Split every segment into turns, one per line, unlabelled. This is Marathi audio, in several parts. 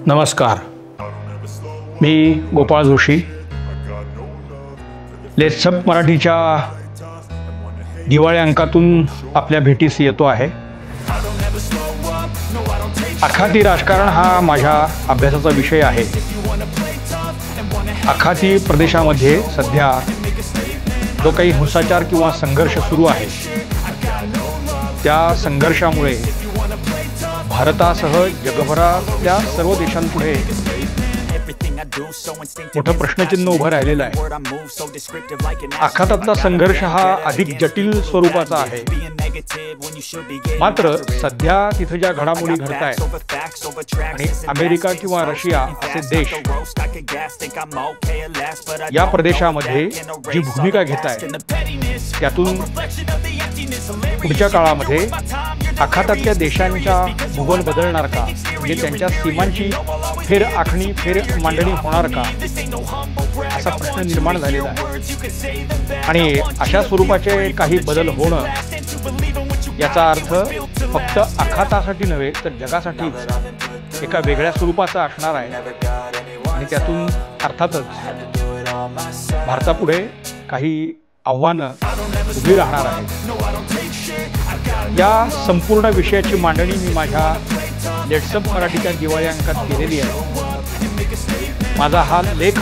नमस्कार, मी गोपाळ जोशी. लेट्स अप मराठीच्या दिवाळी अंकातून आपल्या भेटीस येतो आहे. आखाती राजकारण हा माझ्या अभ्यासाचा विषय आहे. आखाती प्रदेशामध्ये सध्या जो काही हिंसाचार किंवा संघर्ष सुरू आहे, त्या संघर्षामुळे भारतासह जगभरातल्या सर्व देशांपुढे मोठं प्रश्नचिन्ह उभं राहिलेलं आहे. आखातातला संघर्ष हा अधिक जटिल स्वरूपाचा आहे. मात्र सध्या तिथे ज्या घडामोडी घडत आहेत आणि अमेरिका किंवा रशिया असे देश या प्रदेशामध्ये जी भूमिका घेत आहेत, त्यातून पुढच्या काळामध्ये आखातातल्या देशांचा भूगोल बदलणार का, म्हणजे त्यांच्या सीमांची फेर आखणी फेर मांडणी होणार का, असा प्रश्न निर्माण झालेला आहे. आणि अशा स्वरूपाचे काही बदल होणं याचा अर्थ फक्त आखातासाठी नव्हे तर जगासाठी एका वेगळ्या स्वरूपाचा असणार आहे. आणि त्यातून अर्थातच भारतापुढे काही आव्हानं उभी राहणार आहेत. या संपूर्ण विषयाची मांडणी मी माझ्या लेट्स अप मराठीच्या दिवाळी अंकात केलेली आहे. माझा हा लेख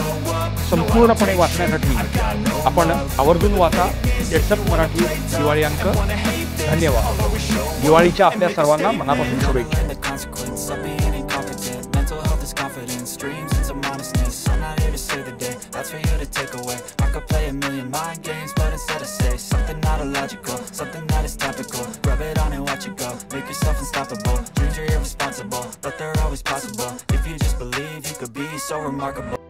संपूर्णपणे वाचण्यासाठी आपण आवर्जून वाचा लेट्स अप मराठी दिवाळी अंक. धन्यवाद. दिवाळीच्या आपल्या सर्वांना मनापासून शुभेच्छा. That's for you to take away. I could play a million mind games, but instead I say something not illogical, something that is topical. Rub it on and watch it go. Make yourself unstoppable. Dreams are irresponsible, but they're always possible. If you just believe, you could be so remarkable.